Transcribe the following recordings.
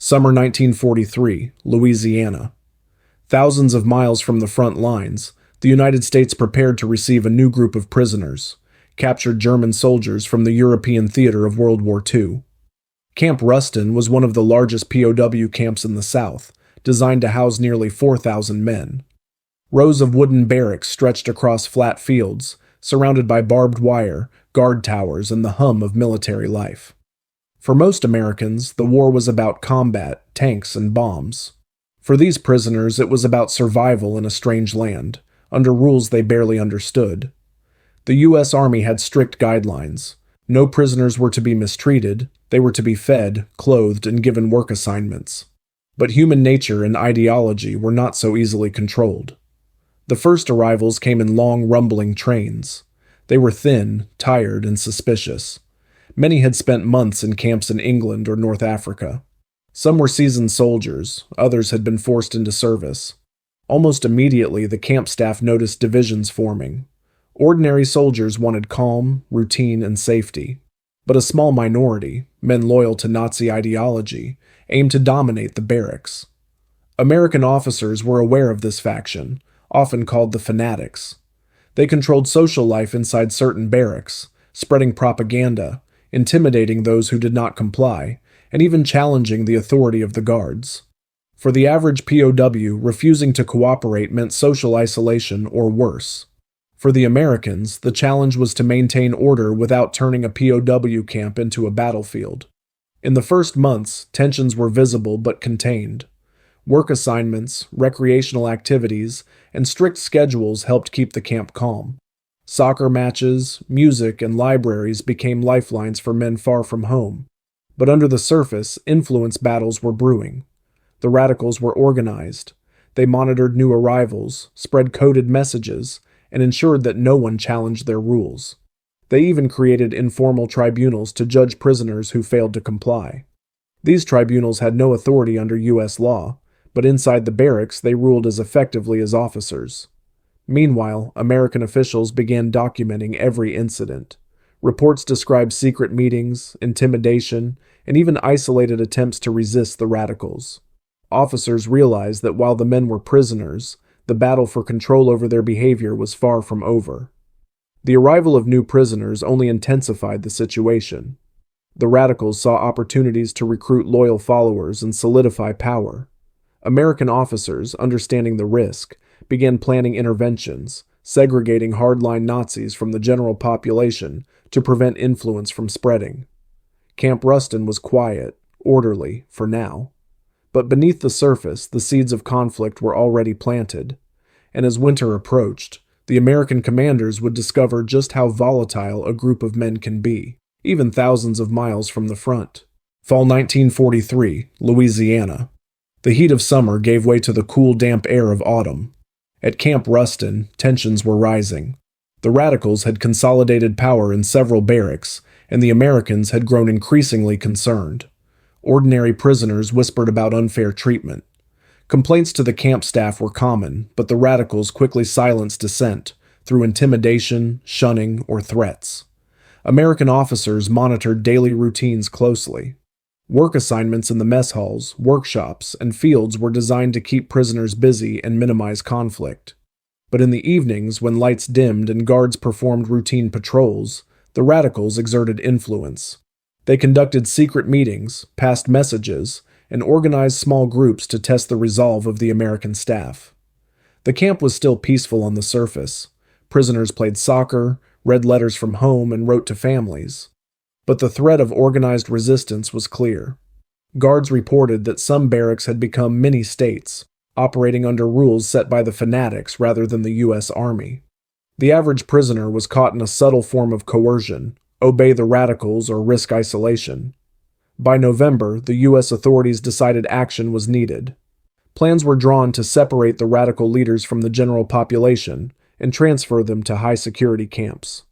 Summer 1943, Louisiana. Thousands of miles from the front lines, the United States prepared to receive a new group of prisoners, captured German soldiers from the European theater of World War II. Camp Ruston was one of the largest POW camps in the South, designed to house nearly 4,000 men. Rows of wooden barracks stretched across flat fields, surrounded by barbed wire, guard towers, and the hum of military life. For most Americans, the war was about combat, tanks, and bombs. For these prisoners, it was about survival in a strange land, under rules they barely understood. The U.S. Army had strict guidelines. No prisoners were to be mistreated, they were to be fed, clothed, and given work assignments. But human nature and ideology were not so easily controlled. The first arrivals came in long, rumbling trains. They were thin, tired, and suspicious. Many had spent months in camps in England or North Africa. Some were seasoned soldiers, others had been forced into service. Almost immediately, the camp staff noticed divisions forming. Ordinary soldiers wanted calm, routine, and safety. But a small minority, men loyal to Nazi ideology, aimed to dominate the barracks. American officers were aware of this faction, often called the fanatics. They controlled social life inside certain barracks, spreading propaganda, intimidating those who did not comply, and even challenging the authority of the guards. For the average POW, refusing to cooperate meant social isolation or worse. For the Americans, the challenge was to maintain order without turning a POW camp into a battlefield. In the first months, tensions were visible but contained. Work assignments, recreational activities, and strict schedules helped keep the camp calm. Soccer matches, music, and libraries became lifelines for men far from home. But under the surface, influence battles were brewing. The radicals were organized. They monitored new arrivals, spread coded messages, and ensured that no one challenged their rules. They even created informal tribunals to judge prisoners who failed to comply. These tribunals had no authority under U.S. law, but inside the barracks they ruled as effectively as officers. Meanwhile, American officials began documenting every incident. Reports described secret meetings, intimidation, and even isolated attempts to resist the radicals. Officers realized that while the men were prisoners, the battle for control over their behavior was far from over. The arrival of new prisoners only intensified the situation. The radicals saw opportunities to recruit loyal followers and solidify power. American officers, understanding the risk, began planning interventions, segregating hardline Nazis from the general population to prevent influence from spreading. Camp Ruston was quiet, orderly, for now. But beneath the surface, the seeds of conflict were already planted, and as winter approached, the American commanders would discover just how volatile a group of men can be, even thousands of miles from the front. Fall 1943, Louisiana. The heat of summer gave way to the cool, damp air of autumn. At Camp Ruston, tensions were rising. The radicals had consolidated power in several barracks, and the Americans had grown increasingly concerned. Ordinary prisoners whispered about unfair treatment. Complaints to the camp staff were common, but the radicals quickly silenced dissent through intimidation, shunning, or threats. American officers monitored daily routines closely. Work assignments in the mess halls, workshops, and fields were designed to keep prisoners busy and minimize conflict. But in the evenings, when lights dimmed and guards performed routine patrols, the radicals exerted influence. They conducted secret meetings, passed messages, and organized small groups to test the resolve of the American staff. The camp was still peaceful on the surface. Prisoners played soccer, read letters from home, and wrote to families. But the threat of organized resistance was clear. Guards reported that some barracks had become mini-states, operating under rules set by the fanatics rather than the U.S. Army. The average prisoner was caught in a subtle form of coercion: obey the radicals or risk isolation. By November, the U.S. authorities decided action was needed. Plans were drawn to separate the radical leaders from the general population and transfer them to high-security camps.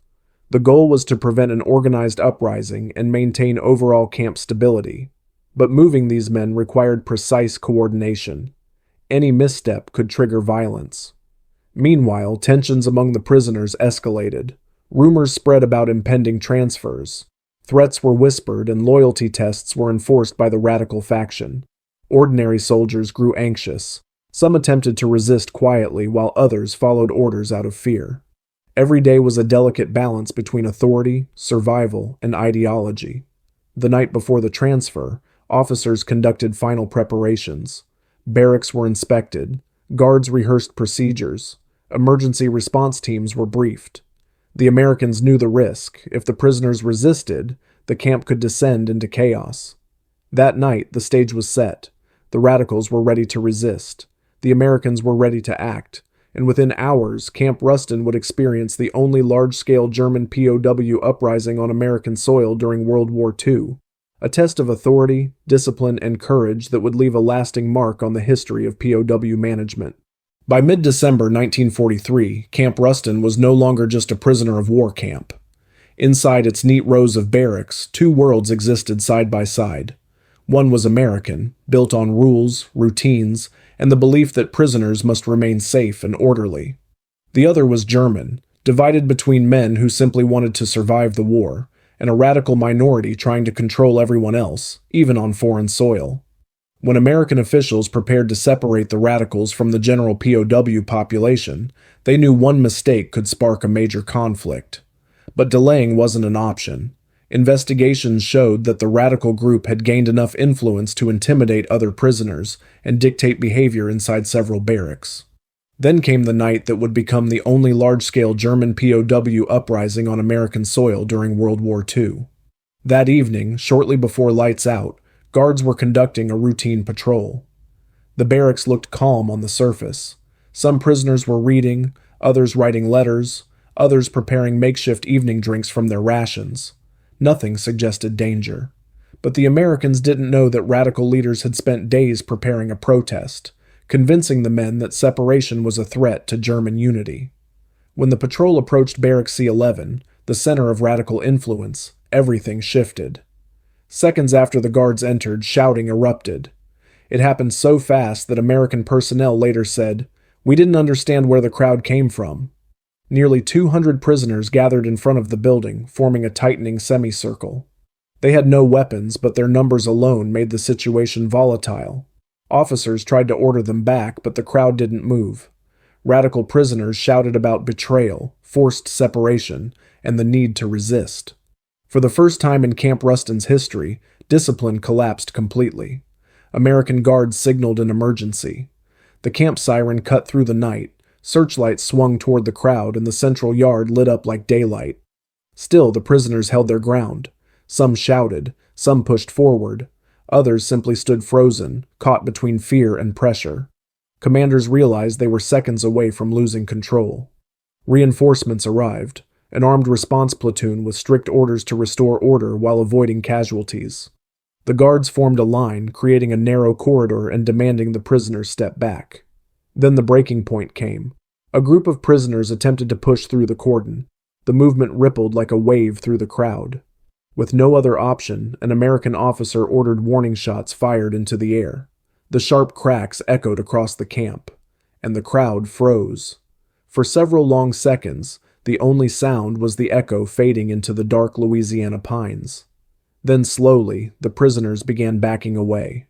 The goal was to prevent an organized uprising and maintain overall camp stability. But moving these men required precise coordination. Any misstep could trigger violence. Meanwhile, tensions among the prisoners escalated. Rumors spread about impending transfers. Threats were whispered and loyalty tests were enforced by the radical faction. Ordinary soldiers grew anxious. Some attempted to resist quietly while others followed orders out of fear. Every day was a delicate balance between authority, survival, and ideology. The night before the transfer, officers conducted final preparations. Barracks were inspected. Guards rehearsed procedures. Emergency response teams were briefed. The Americans knew the risk. If the prisoners resisted, the camp could descend into chaos. That night, the stage was set. The radicals were ready to resist. The Americans were ready to act. And within hours, Camp Ruston would experience the only large-scale German POW uprising on American soil during World War II, a test of authority, discipline, and courage that would leave a lasting mark on the history of POW management. By mid-December 1943, Camp Ruston was no longer just a prisoner of war camp. Inside its neat rows of barracks, two worlds existed side by side. One was American, built on rules, routines, and the belief that prisoners must remain safe and orderly. The other was German, divided between men who simply wanted to survive the war, and a radical minority trying to control everyone else, even on foreign soil. When American officials prepared to separate the radicals from the general POW population, they knew one mistake could spark a major conflict. But delaying wasn't an option. Investigations showed that the radical group had gained enough influence to intimidate other prisoners and dictate behavior inside several barracks. Then came the night that would become the only large-scale German POW uprising on American soil during World War II. That evening, shortly before lights out, guards were conducting a routine patrol. The barracks looked calm on the surface. Some prisoners were reading, others writing letters, others preparing makeshift evening drinks from their rations. Nothing suggested danger. But the Americans didn't know that radical leaders had spent days preparing a protest, convincing the men that separation was a threat to German unity. When the patrol approached Barrack C-11, the center of radical influence, everything shifted. Seconds after the guards entered, shouting erupted. It happened so fast that American personnel later said, "We didn't understand where the crowd came from." Nearly 200 prisoners gathered in front of the building, forming a tightening semicircle. They had no weapons, but their numbers alone made the situation volatile. Officers tried to order them back, but the crowd didn't move. Radical prisoners shouted about betrayal, forced separation, and the need to resist. For the first time in Camp Ruston's history, discipline collapsed completely. American guards signaled an emergency. The camp siren cut through the night. Searchlights swung toward the crowd, and the central yard lit up like daylight. Still, the prisoners held their ground. Some shouted, some pushed forward. Others simply stood frozen, caught between fear and pressure. Commanders realized they were seconds away from losing control. Reinforcements arrived, an armed response platoon with strict orders to restore order while avoiding casualties. The guards formed a line, creating a narrow corridor and demanding the prisoners step back. Then the breaking point came. A group of prisoners attempted to push through the cordon. The movement rippled like a wave through the crowd. With no other option, an American officer ordered warning shots fired into the air. The sharp cracks echoed across the camp, and the crowd froze. For several long seconds, the only sound was the echo fading into the dark Louisiana pines. Then slowly, the prisoners began backing away.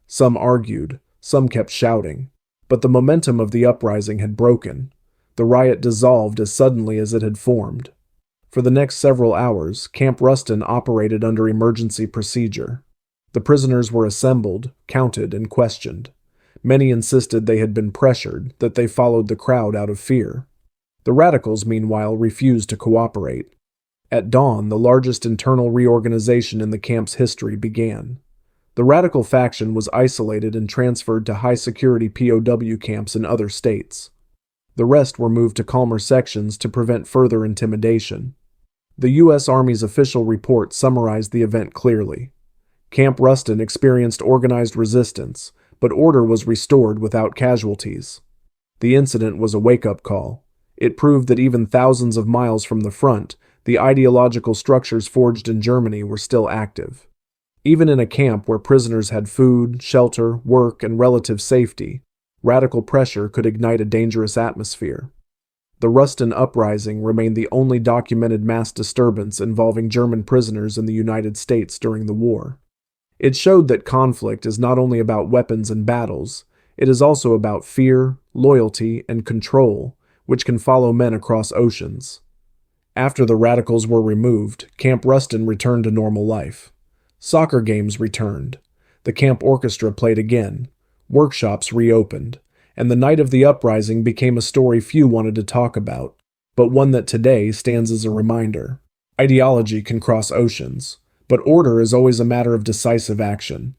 Some argued, some kept shouting. But the momentum of the uprising had broken. The riot dissolved as suddenly as it had formed. For the next several hours, Camp Ruston operated under emergency procedure. The prisoners were assembled, counted, and questioned. Many insisted they had been pressured, that they followed the crowd out of fear. The radicals, meanwhile, refused to cooperate. At dawn, the largest internal reorganization in the camp's history began. The radical faction was isolated and transferred to high-security POW camps in other states. The rest were moved to calmer sections to prevent further intimidation. The U.S. Army's official report summarized the event clearly. Camp Ruston experienced organized resistance, but order was restored without casualties. The incident was a wake-up call. It proved that even thousands of miles from the front, the ideological structures forged in Germany were still active. Even in a camp where prisoners had food, shelter, work, and relative safety, radical pressure could ignite a dangerous atmosphere. The Ruston Uprising remained the only documented mass disturbance involving German prisoners in the United States during the war. It showed that conflict is not only about weapons and battles, it is also about fear, loyalty, and control, which can follow men across oceans. After the radicals were removed, Camp Ruston returned to normal life. Soccer games returned. The camp orchestra played again. Workshops reopened. And the night of the uprising became a story few wanted to talk about, but one that today stands as a reminder. Ideology can cross oceans, but order is always a matter of decisive action.